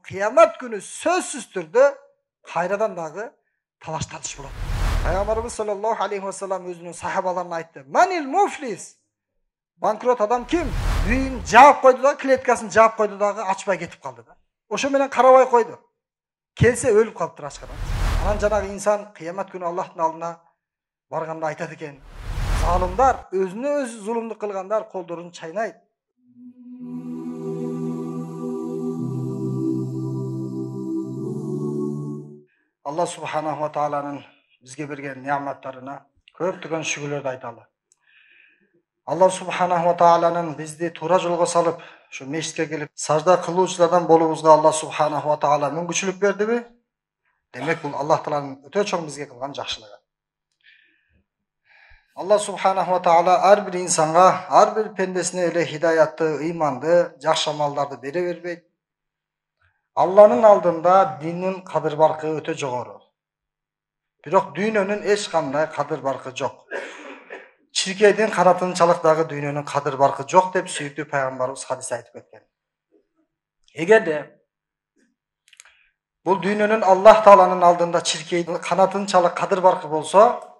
Kıyamet günü sözsüz türde kayradan dağı talaş tartış болады. Peygamberimiz sallallahu aleyhi ve sellem özünün sahabalarına aytты. Manil muflis? Bankrot adam kim? Düğün cevap koydu da, kletkasını cevap koydu dağı açmay ketip kaldı da. Oşo menен karabay koydu. Kelse ölüp kalıptır açkadan. Anан жанагы insan kıyamet günü Allah'ın aldına barganda aytат eken. Zalimler, özüne özü zulümlük kılganlar kollarını çaynaydı. Allah subhanahu wa ta'ala'nın bizge bergen nimetlerine köptügön şükürlerdi aytalı. Allah subhanahu wa ta'ala'nın bizdi toora jolgo salıp, şu meşitke gelip sajda kıluvchilardan bolubuzga Allah subhanahu wa ta'ala münkünçülük berdibi? Demek bu Allah Taala'nın öte çoğun bizge kılgan jakşılığı. Allah subhanahu wa ta'ala her bir insanga, her bir pendesine öyle hidayatı, imandı, jakşı amallardı bere berbeydi. Allah'ın aldığında dinin kadir barkı öte jogorу. Birok düynönün eç kanday kadir barkı jok. Çirkeyden kanatını çalıkdagı düynönün kadir barkı jok dep süýüktүү Peygamberimiz hadis aytıp ketken. Egerde bu düynönün Allah Taala'nın aldığında çirkeyden kanatını çalık kadir barkı bolsa,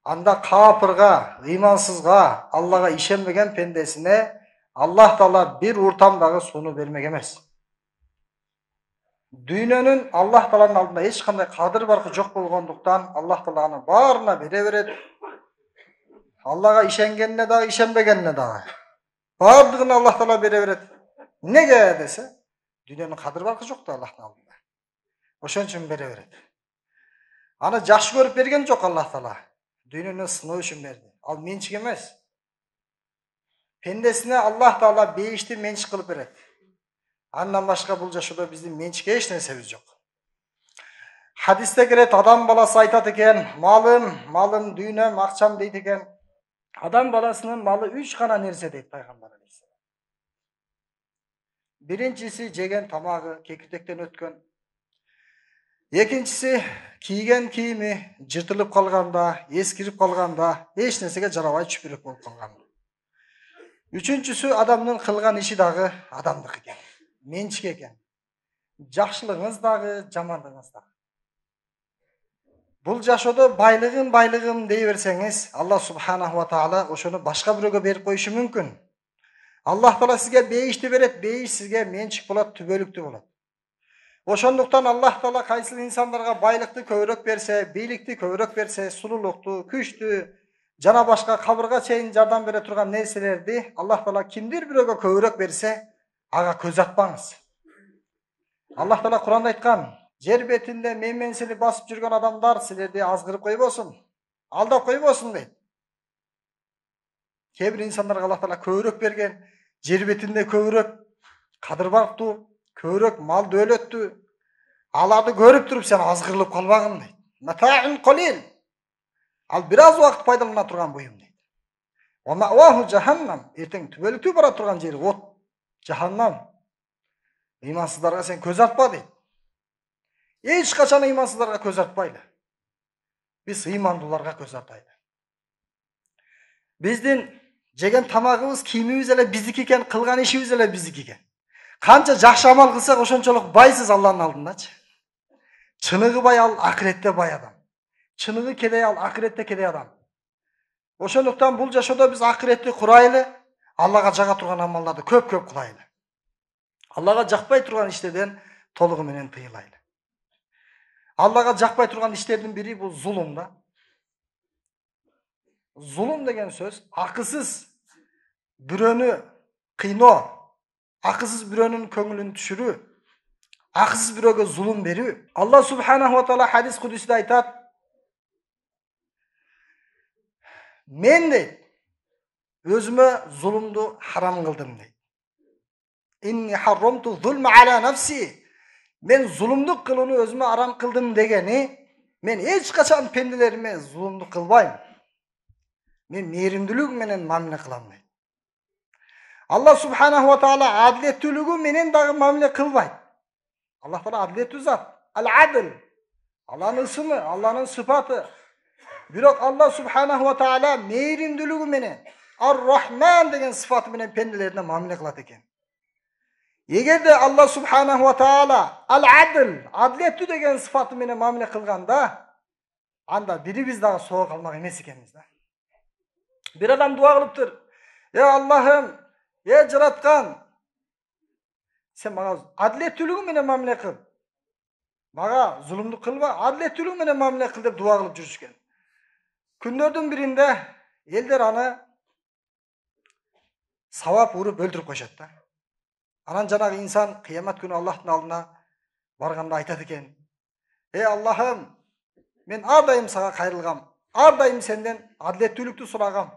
anda kapırga, imansızga, Allah'a işenmegen pendesine Allah Taala bir urtamdagı sonu bermek emes. Düynönün Allah Taala'nın aldığında hiç kanday kadir barkı jok bolgonduktan Allah Taala'nın barına bere beret. Allah'a işengenine dağı, işenmegenine dağı. Bardığını Allah Taala bere beret. Nege dese, düynönün kadir barkı jok da Allah'ın aldığında. Oşon üçün bere beret. Ana jakşı görüp bergen jok Allah Taala. Düynönün sınоо üçün berdi. Al mençik emes. Pendesine Allah Taala beyişti mençik kılıp beret. Andan başka bul jaşoodо bizdin mençikке eч nersemiz jok. Hadiste kiret adam balası aytat eken, malım, düynöm, akçam deyt eken. Adam balasının malı 3 gana nerse deyt Peygamber aleyhisselam. Birincisi jegen tamagı kekirtekten ötkön. Ekinçisi kiygen kiyimi jırtılıp kalganda, eskirip kalganda, eç nersege jarabay çüpürük bolup kalganda. Üçüncüsü adamın kılgan işi dağı adamdık eken. Mençik eken. Jakşılığınız dağı, jamanlığınız dağı. Bul jaşoodо baylığım dей берсеңiz, Allah subhanahu wa ta'ala oşonu başka biröge berip koyuşu mümkün. Allah Taala sizge beyişti beret, beyiş sizge mençik bolat, tübölüktü bolat. Oşonduktan Allah Taala kayсы insanlarga baylыкты köbürök berse, bilikti köbürök berse, sululuktu, küçtü, jana başka kabırga çeyin jardam bere turgan nerselerdi Allah Taala kimdir biröge köbürök berse, aga köz atpаңыз. Allah Taala Kur'anda aytkan, Jer betinde menseni basıp жүрген adamlar sizlerdi azgırıp koybosun, aldap koybosun deyt. Kebir insanlarga Allah Taala köbürök bergen, jer betinde köbürök kadir barktı, köbürök mal dölettü. Alарды görüp turup sen azgırılıp kalbagın deyt. Mata'un qalil. Al biraz vakt paydalana turgan buyum deyt. Wa ma'wahu jahannam. Erteң tübölüktü bara turgan jeri ot, jahannam. İmansızlarga sen köz atpa deyt. Hiç kaçan imansızlarga köz atpaylı. Biz imandılarga köz ataylı. Bizdin jegen tamagыбыз, kiyimimiz ele bizdiki eken, kılgan işimiz ele bizdiki eken. Kança jakşı amal kılsak oşonçoluk baysız Allah'ın aldındaçı. Çınıgı bay al, ahirette bay adam. Çınıgı kedey al, ahirette kedey adam. Oşonduktan bul jaşoodо biz ahiretти kuraylı, Allah'a jaga turgan amallарды köp kılaylı. Allah'a jakpay turgan işlerden toluğu menen tıyılaylı. Allah'a jakpay turgan işlerden biri bu zulüm da. Zulüm degen söz, akısız birönü kıyno, akısız birönün köngülünü düşürü, akısız biröge zulüm berүү. Allah subhanahu wa ta'ala hadis kudüsüde aytat. Men deyt, özüme zulümdü haram kıldım deyt. İnni harramtu zulme ala nafsi. Men zulümdük kılını özüme haram kıldım degeni, men hiç kaçan pendelerime zulümdük kılbayım. Men mehrimdülük menen mamile kılam deyt. Allah subhanahu wa ta'ala adilettülügü menen dağı mamile kılbayt. Allah Taala adiletli zat. Al-adl. Allah'ın ismi, Allah'ın sıfatı. Birok Allah subhanahu wa ta'ala mehrimdülügü menen Ar-Rahman degen sıfatı menen pendelerine mamile kılat eken. Эгерде Алла субханаху ва таала ал-адл, адилеттүү деген сыфаты менен мамиле кылганда, анда бири дагы соо калмак эмес экенбиз да. Bir adam dua kılıptır. Ya Allah'ım, ya Жараткан, sen bana adalettүүлүгү менен мамиле кыл. Мага зулумдук кылба, адилеттүүлүгү менен мамиле кыл деп дуа кылып жүрүшкөн. Күндөрдүн биринде элдер аны сабап уруп өлтүрүп коюшат да. Анан жанагы инсан кыямат күнү Аллахтын алдына барганда айтат экен: "Ey Allah'ım, мен ар дайым сага кайрылгам. Ар дайым сенден адилеттүүлүктү сурагам.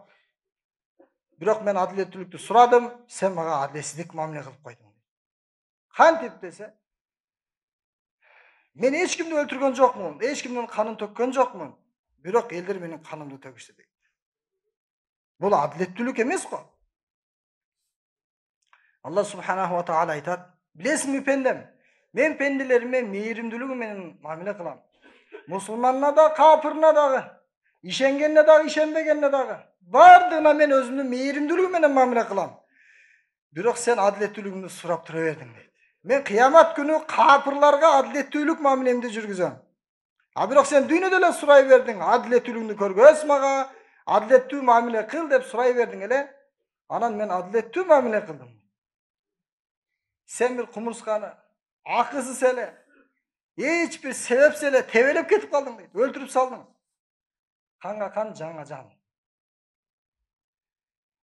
Бирок мен адилеттүүлүктү сурадым, сен мага адилетсиздик мамиле кылып койдуң." Кантип десе, мен эч кимди өлтүргөн жокмун, эч кимдин канын төккөн жокмун. Бирок элдер менин канымды төгүштү дейт. Бул адилеттүүлүк эмес го. Алла субханаху ва таала айтат: "Билесиңби пендем, мен пенделериме мейиримдүүлүгү менен мамиле кылам. Мусулманына да, капырына дагы, ишенгенине дагы, ишенбегенине дагы, бардыгына мен өзүмдүн мейиримдүүлүгү менен мамиле кылам. Бирок сен адилеттүүлүгүңдү сурап тура бердиң" дейт. Мен кыямат күнү капырларга адилеттүүлүк мамилемди жүргүзөм. А бирок сен дүйнөдө эле сурай бердиң, адилеттүүлүгүңдү көргөз мага, адилеттүү мамиле кыл деп сурай бердиң эле. Анан мен адилеттүү мамиле кылдым. Sen bir kumurskanı, akılsız ele, hiçbir sebepsiz ele tevelep ketip kaldın deydi. Öldürüp saldın. Kanga kan, canga can.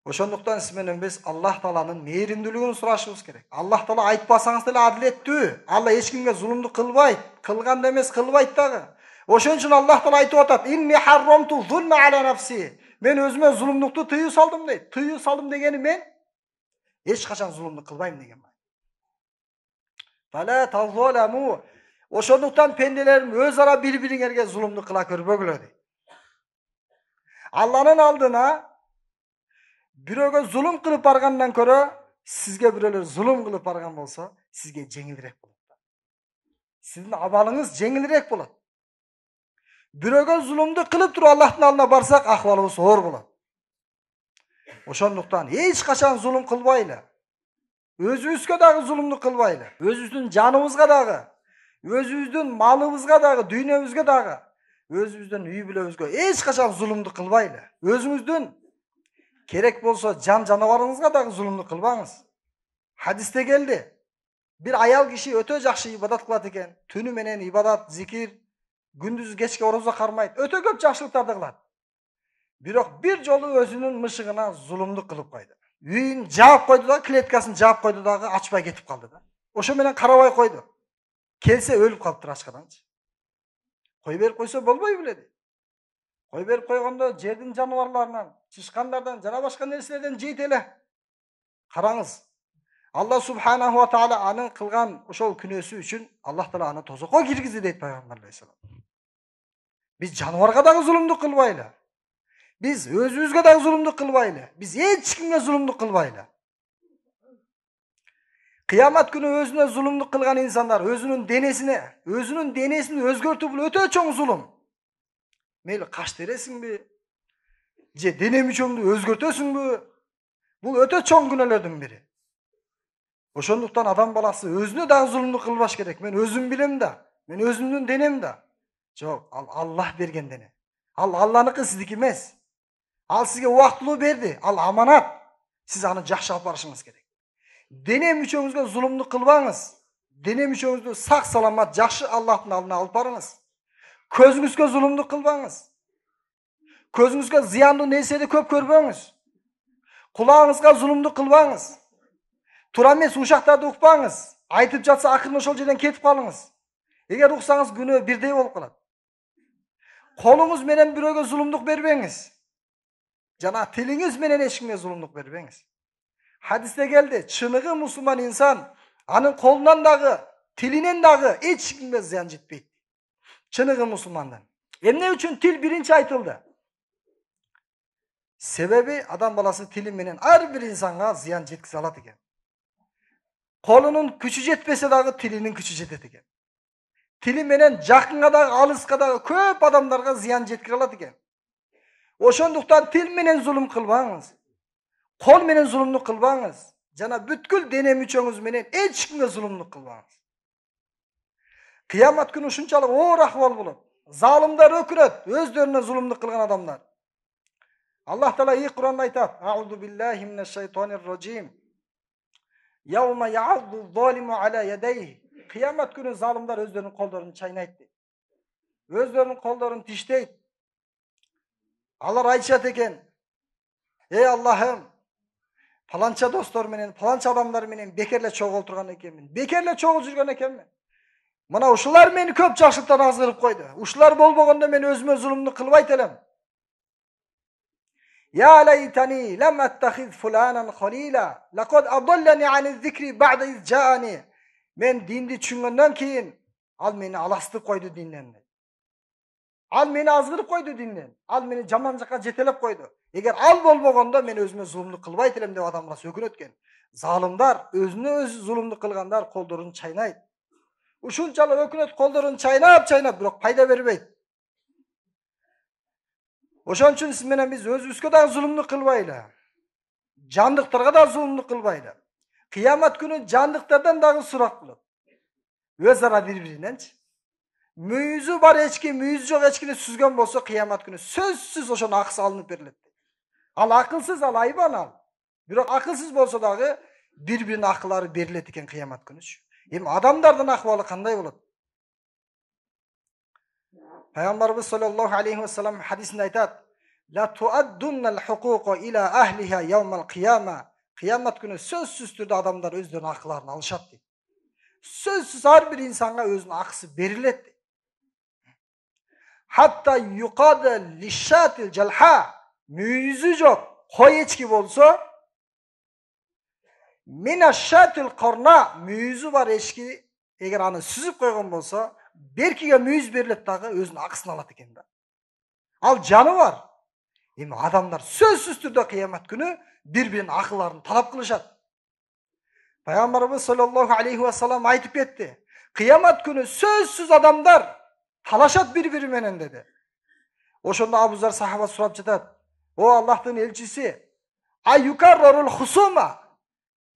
Oşonduktan siz menen biz Allah Taala'nın meyrimdүүлүгүн сурашыбыз керек. Allah Taala айтпасаңыз деле адилеттүү. Алла эч кимге зулумду кылбайт. Кылганда эмес, кылбайт дагы. Ошон үчүн Allah Taala айтып атат: "Инни харрамту зулма ала нафси." Мен өзүмө зулумдукту тыюу салдым дейт. Тыюу салдым дегени мен эч качан зулумду кылбайм деген. Fala tazalamu. Ошондуктан пенделерим өз ара бири-бириңерге зулумду кыла көрбөгүлөр дейт. Алланын алдына бирөөгө зулум кылып баргандан көрө, сизге бирөөлөр зулум кылып барган болсо, сизге жеңилирээк болот. Сиздин абалыңыз жеңилирээк болот. Бирөөгө зулумду кылып туруп Аллахтын алдына барсак, акыбалыбыз оор болот. Ошондуктан эч качан зулум кылбайлы. Өзүбүзгө дагы зулумду кылбайлы. Өзүбүздүн жаныбызга дагы, өзүбүздүн малыбызга дагы, дүйнөбүзгө дагы, өзүбүздүн үй бүлөбүзгө эч качан зулумду кылбайлы. Өзүңүздүн керек болсо жан жаныбарыңызга дагы зулумду кылбаңыз. Хадисте келди. Bir аял киши өтө жакшы ибадат кылат экен. Түнү менен ибадат, зикир, күндүз кечке орозо кармайт. Өтө көп жакшылыктарды кылат. Бирок бир жолу өзүнүн мышыгына зулумду кылып койду. Үйүн жаап койду да, клеткасын жаап койду дагы, ачпай кетип калды да. Ошо менен карабай койду. Келсе өлүп калыптыр ачкаданчы. Кой берип койсо болбой беледи. Кой берип койгондо жердин жаныбарларынан, чычкандардан, жана башка нерселерден жейт эле. Караңыз. Алла субханаху ва таала анын кылган ошол күнөөсү үчүн Аллах Таала аны тозокко киргизди дейт Пайгамбар алейхиссалам. Биз жаныбарга дагы зулумду кылбайлы. Biz özümüzge de zulümlük kılbaylı. Biz hiç kimge zulümlük kılbaylı. Kıyamet günü özüne zulümlük kılgan insanlar özünün denesini özgörtüp öte çoğun zulüm. Meyli kaç deresin bi? Je dene müçöңdü özgörtösün bi? Bu öte çoğun günahlardan biri. Oşonduktan adam balası özüne de zulümlük kılbaş gerek. Men özüm bilem de. Men özümdün denem de. Çok Allah bergen dene. Allah'nıkı sizdiki emez. Al sizge uaktılığı berdi. Al amanat. Siz anı жақсы алып барышыңыз керек. Дене мүчөңүзгө зулумду кылбаңыз. Дене мүчөңүздү сак саламат жакшы Аллахтын алдына алып барыңыз. Көзүңүзгө зулумду кылбаңыз. Көзүңүзгө зыяндуу нерсени көп көрбөңүз. Кулагыңызга зулумду кылбаңыз. Тура эмес ушактарды укпаңыз. Айтып жатса акырын ошол жерден кетип калыңыз. Эгер уксаңыз күнөө бирдей болуп калат. Колуңуз менен бирөөгө зулумдук бербеңиз. Жана тилиңиз менен эч кимге зулумдук бербеңиз. Hadiste geldi. Çınığı Müslüman insan, anın kolundan dağı, tilinen dağı hiç kimge ziyan jetpeydi. Çınığı Müslümandan. Ne üçün til birinci aytıldı? Sebebi adam balası tili menen her bir insanga ziyan jetkise alat eken. Kolunun küçü jetpese dağı tilinin küçü jetet eken. Tili menen jakınga dağı, alıska dağı köp adamlarga ziyan jetkire alat eken. Oşonduktan til menen zulüm kılbаңыз. Kol menen zulümlük kılbаңыз. жана бүткүл дене мүчөңүз менен эч кимге зулумдук кылбаңыз. Кыямат күнү ушунчалык оор акыбал болот. Залымдар өкүнөт, өздөрүнө зулумдук кылган адамдар. Аллах Таала и Кур'анда айтат: "Аузу биллахи минеш шайтанир раджим. Yawma ya'addu zalimu ala yadayhi." Kıyamet günü zalimler özlerinin kollarını çaynayt deydi. Özlerinin kollarını tişteyt. Alar aytышат экен: "Ey Allah'ım, falança dostlar menen, falança adamlar menen bekerle çoğul oturgan ekenmin. Bekerle çoğul жүргөн ekenmin. Mana uşular meni köp жакшылыктан азгырып койду. Uşular bolbogондо men özüme zulumdu kılbayt elem. Ya leytani lem ettehiz fulanan khalila. Laqad adallani aniz zikri ba'da iz ja'ani." Men dindi düşüngönden keyin al meni alastyp koydu dinden. Al meni azgırıp koydu dinden. Al meni jaman jaka jetelep koydu. Eger al bolbogondo men özüme zulumduk kılbayt elem dep adamlar sökün ötken. Zalimдар, özüne özü zulumduk kılgandar kollarını çaynayt. Ушунчалык өкүнөт колдорун чайнап, бирок пайда бербейт. Ошон үчүн сиз менен биз өзүбүзгө дагы зулумдук кылбайлы. Жандыктарга да зулумдук кылбайлы. Кыямат күнү жандыктардан дагы сурак болот. Өз ара бири-бириненчи. Мүйүзү бар эчки, мүйүзү жок эчкини сүзгөн болсо кыямат күнү сөзсүз ошонун акысы алынып берилет. Ал акылсыз, ал айбан ал. Бирок акылсыз болсо дагы бири-биринин акылары берилет экен кыямат күнүчү. Эми адамдардын акыбалы кандай болот? Пайгамбарыбыз саллаллаху алейхи ва саллям хадисинде айтат: "Ла туаддуннал хукука ила ахлиха яумал кияма." Кыямат күнү сөзсүз түрдө адамдар өздөрүнүн акыларын алышат дейт. Сөзсүз ар бир инсанга өзүнүн акысы берилет. Hatta yuqada lishatil jalha. Mүйүзү жок кой эчки болсо, Minaşşatil qarna, mүйүзү бар эчки эгер аны сүзүп койгон болсо, беркиге мүйүз берилет дагы өзүнүн акысын алат экен да. Ал жаны бар. Эми адамдар сөзсүз түрдө кыямат күнү бири-биринин акылларын талап кылышат. Пайгамбарыбыз саллаллаху алейхи ва саллям айтып кетти. Кыямат күнү сөзсүз адамдар талашат бири-бири менен деди. Ошондо Абу Зар сахаба сурап жатат: "О Аллахтын элчиси, аюкаррарул хусума."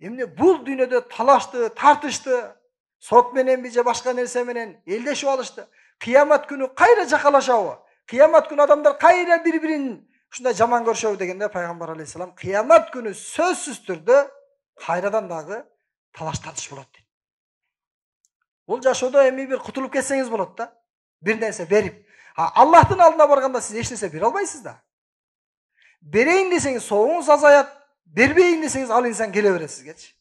Эмне бул дүйнөдө талашты, тартышты, сот менен же башка нерсе менен элдешип алышты. Кыямат күнү кайра жакалашабы? Кыямат күнү адамдар кайра бири-бирин ушундай жаман көрүшөбү дегенде пайгамбар алейхисалам кыямат күнү сөзсүз түрдө кайрадан дагы талаш тартыш болот дейт. Бул жашоодо эми бир кутулуп кетсеңиз болот да. Бир нерсе берип. Аллахтын алдына барганда сиз эч нерсе бере албайсыз да. Берейин десеңиз соогуңуз азаят. Бербейин десеңиз ал инсан келе берет сизгечи.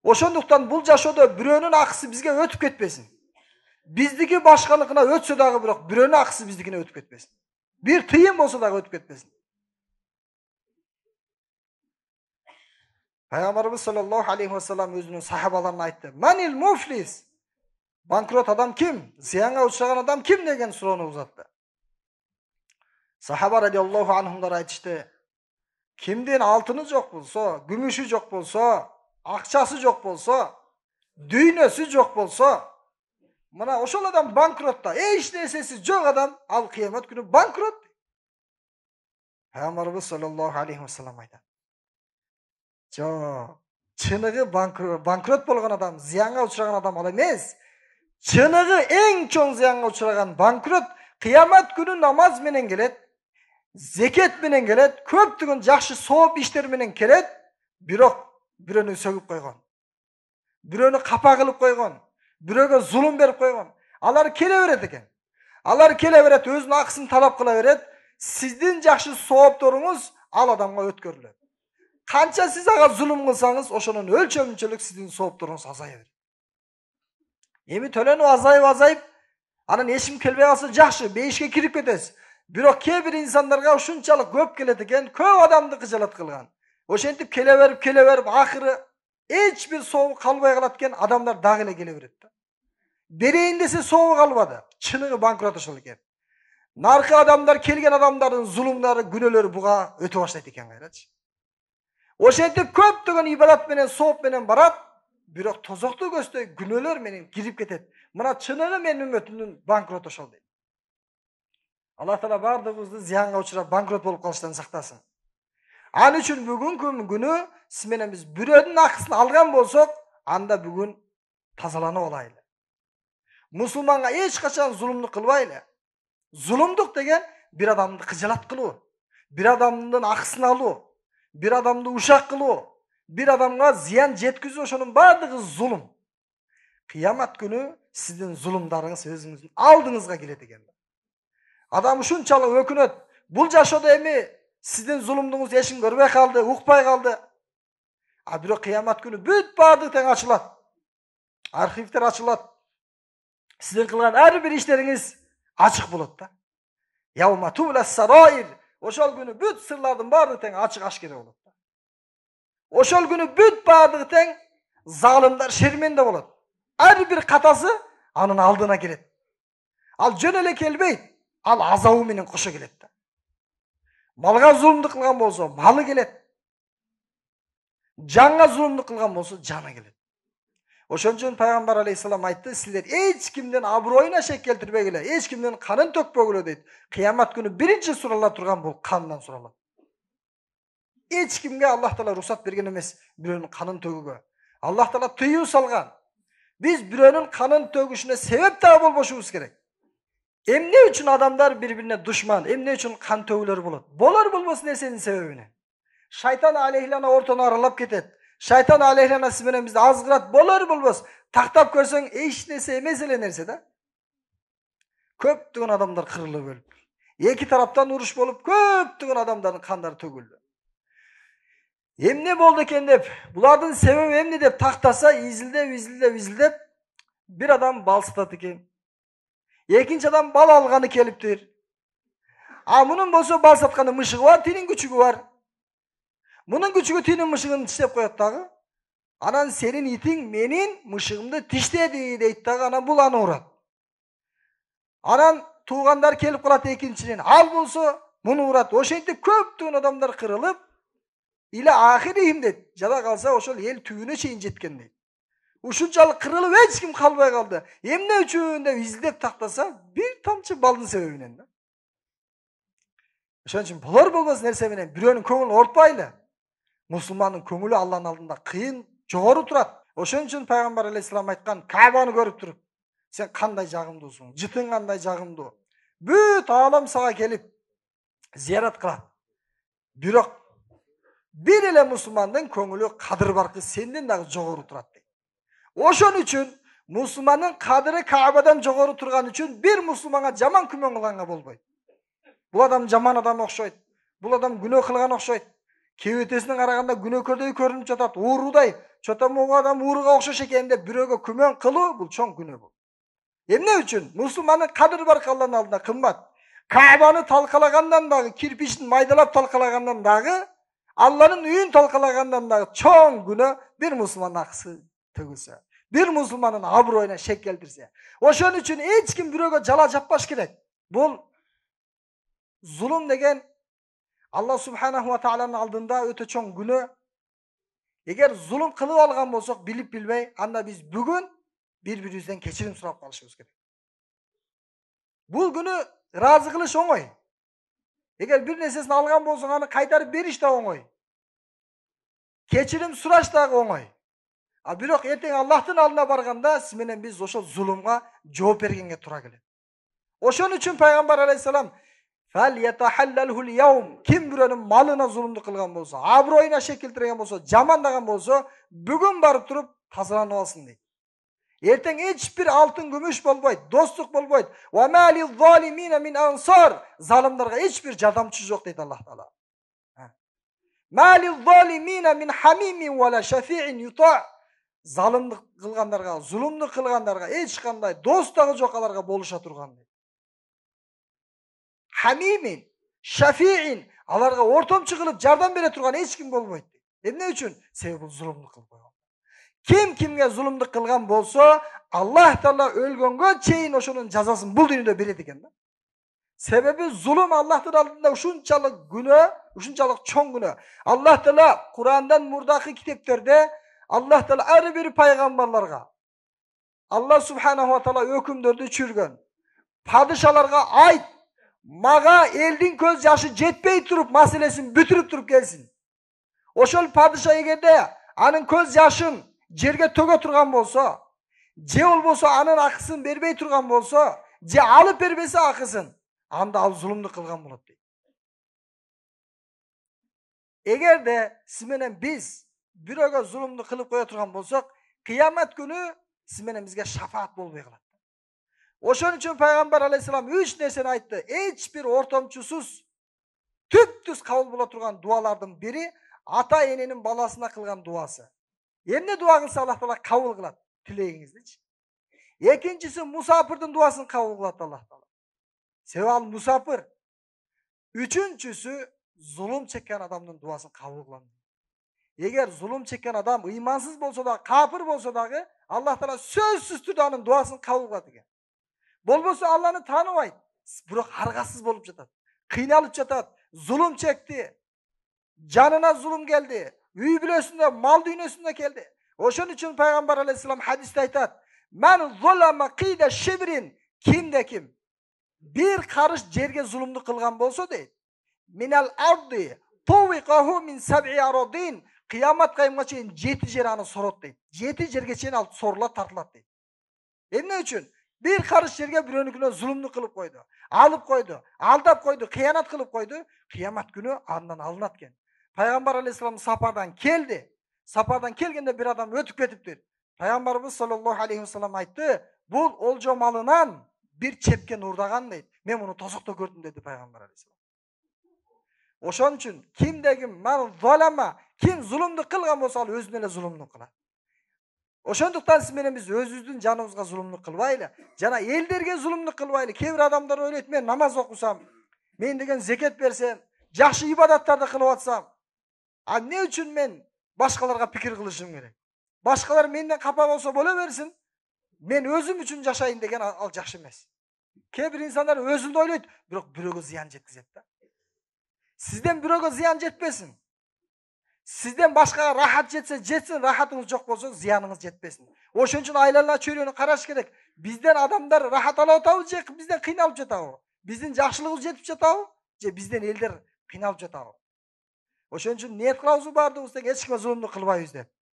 Ошондуктан бул жашоодо бирөөнүн акысы бизге өтүп кетпесин. Биздики башканыкына өтсө дагы бирок бирөөнүн акысы биздикине өтүп кетпесин. Бир тыйын болсо дагы өтүп кетпесин. Пайгамбарыбыз саллаллаху алейхи ва саллям өзүнүн сахабаларына айтты: "Манил муфлис?" Банкрот адам ким? Зыянга учураган адам ким деген суроону узатты. Сахаба радиаллаху анхумдар айтышты: Kimden altını жок болсо, күмүшү жок болсо, акчасы жок болсо, дүйнөсү жок болсо, мына ошол адам банкротта. Эч нерсеси жок адам ал кыямат күнү банкрот. Пайгамбарыбыз саллаллаху алейхи ва саллям айтат: "Жок, чыныгы банкрот болгон адам, зыянга учураган адам ал эмес. Чыныгы эң чоң зыянга учураган банкрот кыямат күнү намаз менен келет. Zeket менен келет, көптөгөн жакшы сооп иштер менен келет, бирок бирөөнү сөгүп койгон. Бирөөнү капа кылып койгон, бирөөгө зулум берип койгон. Алар келе берет экен. Алар келе берет, өзүнүн акысын талап кыла берет. Сиздин жакшы соопторуңуз ал адамга өткөрүлөт. Канча сиз ага зулум кылсаңыз, ошонун өлчөмүнчөлүк сиздин соопторуңуз азая берет. Эми төлөнүп азайып, анан эч ким келбей калса жакшы, бейишке кирип кетесиз. Бирок кээ бир инсандарга ушунчалык көп келет экен, көп адамды кыжалат кылган. Ошентип келе берип, акыры эч бир сообу калбай калат экен, адамдар дагы эле келе берет да. Берейин десе сообу калбады. Чыныгы банкрот ошол экен. Наркы адамдар келген адамдардын зулумдары, күнөөлөрү буга өтө баштайт экен кайрачы. Ошентип көптөгөн ибадат менен, сооп менен барат, бирок тозоктуу көздөй күнөөлөр менен кирип кетет. Мына чыныгы менин үммөтүмдүн банкрот ошол дейт. Аллах Таала бардыгыбызды зыянга учурап банкрот болуп калыштан сактасын. An üçün бүгүnkү күнү siz менен биз бирөөнүн акысын алган болсок, анда бүгүн тазаланып алайлы. Мусулманга эч качан зулумдук кылбайлы. Зулумдук деген бир адамды кыжалат кылуу, бир адамдын акысын алуу, бир адамды ушак кылуу, бир адамга зыян жеткизүү, ошонун баардыгы зулум. Кыямат күнү сиздин зулумдарыңыз өзүңүздүн алдыңызга келет экен. Адам ушунчалык өкүнөт. Бул жашоодо эми сиздин зулумдуңуз эшин көрбөй калды, укпай калды. А бирок кыямат күнү бүт баардыгы тең ачылат. Архивдер ачылат. Сиздин кылган ар бир иштериңиз ачык болот да. Яума тулас сараир. Ошол күнү бүт сырлардын баардыгы тең ачык ашкере болот да. Ошол күнү бүт баардыгы тең залымдар шерменде болот. Ар бир катасы анын алдына келет. Ал жөн эле келбейт. Ал азабы менен кошо келет да. Малга зулумдук кылган болсо, малы келет. Жанга зулумдук кылган болсо, жаны келет. Ошон үчүн пайгамбар алейхиссалам айтты, силер эч кимдин аброюна шек келтирбегиле, эч кимдин канын төкпөгүлө дейт. Кыямат күнү биринчи сурала турган бул кандан суралат. Эч кимге Аллах Таала рухсат берген эмес бирөөнүн канын төгүүгө. Аллах Таала тыюу салган. Биз бирөөнүн канын төгүшүнө себеп да болбошубуз керек. Эмне үчүн адамдар бири-бирине душман, эмне үчүн кан төгүлөр болот? Болор болбос нерсенин себебине. Шайтан алейхилана ортону аралап кетет. Шайтан алейхилана сиз менен бизди азгырат. Болор болбос тактап көрсөң эч нерсе эмес эле нерсе да. Көптөгөн адамдар кырылып өлүп. Эки тараптан уруш болуп, көптөгөн адамдардын кандары төгүлдү. Эмне болду экен деп, булардын себеби эмне деп тактаса, изилдеп бир адам бал сатат экен. Экинчи адам бал алганы келиптир. А мунун болсо бал сатканы мышыгы бар, тинин күчүгү бар. Мунун күчүгү тинин мышыгын тиштеп коет дагы. Анан сенин итиң менин мышыгымды тиштеди дейт дагы, анан бул аны урат. Анан туугандар келип калат экинчинен. Ал болсо муну урат. Ошентип көптөгөн адамдар кырылып, иле ахирихим дейт. Жада калса ошол эл түбүнө чейин жеткен дейт. Ушунчалык кырылып эч ким калбай калды. Эмне үчүн деп изилдеп тактаса, бир тамчы балдын себебинен да. Ошон үчүн болор болбос нерсе менен бирөөнүн көңүлүн ортпайлы. Мусулмандын көңүлү Алланын алдында кыйын, жогору турат. Ошон үчүн пайгамбар алейхиссалам айткан, Каабаны көрүп туруп, сен кандай жагымдуусуң, жытың кандай жагымдуу. Бүт аалам сага келип зиярат кылат. Бирок бир эле мусулмандын көңүлү кадыр баркы сенден дагы жогору турат дейт. Ошон үчүн мусулмандын кадыры Каабадан жогору турган үчүн бир мусулманга жаман күмөн кылганга болбойт. Бул адам жаман адам окшойт. Бул адам күнөө кылган окшойт. Кебетесине караганда күнөөкөрдөй көрүнүп жатат, уурудай. Чота могу адам ууруга окшош экен деп бирөөгө күмөн кылуу бул чоң күнөө бул. Эмне үчүн? Мусулмандын кадыры баркы Алланын алдында кымбат. Каабаны талкалагандан дагы, кирпичин майдалап талкалагандан дагы, Алланын үйүн талкалагандан дагы чоң күнөө бир мусулмандын акысы төгүлсө. Бир мусулмандын аброюна шек келтирсе. Ошон үчүн эч ким бирөөгө жала жаппаш керек. Бул зулум деген Алла субханаху ва тааланын алдында өтө чоң күнөө. Эгер зулум кылып алган болсок, билип билбей, анда биз бүгүн бири-бирибизден кечирим сурап калышыбыз керек. Бул күнү ыраазы кылыш оңой. Эгер бир нерсесин алган болсоң, аны кайтарып бериш да оңой. Кечирим сураш дагы оңой. А бирок эртең Аллахтын алдына барганда сиз менен биз ошол зулумга жооп бергенге туура келет. Ошон үчүн пайгамбар алейхиссалам ким бирөөнүн малына зулумдук кылган болсо, аброюна шек келтирген болсо, жамандаган болсо, бүгүн барып туруп тазаланып алсын дейт. Эртең эч бир алтын күмүш болбойт, достук болбойт. Залымдарга эч бир жардамчы жок дейт Аллах Таала. Залымдык кылгандарга, зулумдук кылгандарга эч кандай дос дагы жок, аларга болуша турган дейт. Хамимин, шафиин, аларга ортомчу кылып жардам бере турган эч ким болбойт. Эмне үчүн? Себеби бул зулумдук кылып койгон. Ким кимге зулумдук кылган болсо, Аллах Таала өлгөнгө чейин ошонун жазасын бул дүйнөдө берет экен да. Себеби зулум Аллахтын алдында ушунчалык күнөө, ушунчалык чоң күнөө. Аллах Таала Курандан мурдакы китептерде Аллах Таала ар бир пайгамбарларга Аллах субханаху ва таала өкүмдөрдү чүргөн. Падышаларга айт, мага элдин көз жашы жетпей туруп маселесин бүтүрүп туруп келсин. Ошол падыша эгерде анын көз жашын жерге төгө турган болсо, же болбосо анын акысын бербей турган болсо, же алып бербесе акысын, анда ал зулумду кылган болот дейт. Эгерде сиз менен биз бирөөгө зулумду кылып кое турган болсок, кыямат күнү сиз менен бизге шафаат болбой калат. Ошон үчүн пайгамбар алейхисалам 3 нерсени айтты. Эч бир ортомчусуз түптүз кабыл боло турган дуалардын бири ата эненин баласына кылган дуасы. Эмне дуа кылса Аллах Таала кабыл кылат тилегиңиздичи. Экинчиси мусафирдин дуасын кабыл кылат Аллах Таала. Себеби ал мусафир. Үчүнчүсү зулум чеккен адамдын дуасын кабыл кылат. Эгер зулум чеккен адам ыймансыз болсо да, кафир болсо дагы, Аллах Таала сөзсүз түрдө анын дуасын кабыл кылат экен. Болбосо Алланы тааныбайт, бирок аргасыз болуп жатат, кыйналып жатат, зулум чекти, жанына зулум келди, үй бүлөсүндө, мал дүйнөсүндө келди. Ошон үчүн пайгамбар алейхисалам хадисте айтат: "Мен зулама кида шибрин", кимде ким бир карыш жерге зулумду кылган болсо дейт, "Минал арди тувиқаху мин саб'i арадин", кыямат кайымга чейин 7 жер аны сорот дейт. 7 жерге чейин ал сорулат, тартылат дейт. Эмне үчүн? Bir karış yerge birönüküne zulümlü kılıp koydu. Alıp koydu. Aldap koydu. Kıyanat kılıp koydu. Kıyamet günü andan alınatken. Peygamber aleyhisselam sapardan geldi. Sapardan kelgende bir adam ötüp ketiptir. Peygamberimiz sallallahu aleyhi ve sellem aytdı. Bu olca malından bir çepken urdagan deydi. Men bunu tozukta gördüm dedi Peygamber aleyhisselam. Oşon üçün kimdeki men zalama, kim zulümlü kılgan bolsa al özüne ele zulümlü kılar. Ошондуктан сиз менен биз өзүбүздүн жаныбызга зулумдук кылбайлы, жана элдерге зулумдук кылбайлы. Кээ бир адамдар ойлойт, мен намаз окусам, мен деген зекет берсем, жакшы ибадаттарды кылып атсам, а эмне үчүн мен башкаларга пикир кылышым керек? Башкалар менден капа болсо боло берсин, мен өзүм үчүн жашайын деген ал жакшы эмес. Кээ бир инсандар өзүндү ойлойт, бирок бирөөгө зыян жеткизет да. Сизден бирөөгө зыян жетпесин. Sizden başka rahat jetse jetsin, rahatınız yok bolsa ziyanınız jetpesin. Oşun üçün aylarına çöyrünü karaş gerek. Bizden adamlar rahat alıp atabı, je bizden kıynalıp jatabı. Bizdin jakşılığımız jetip jatabı, je bizden elder kıynalıp jatabı. Oşun üçün niyet kılavuzу барды, eç kime zulümdü kılbayız dep.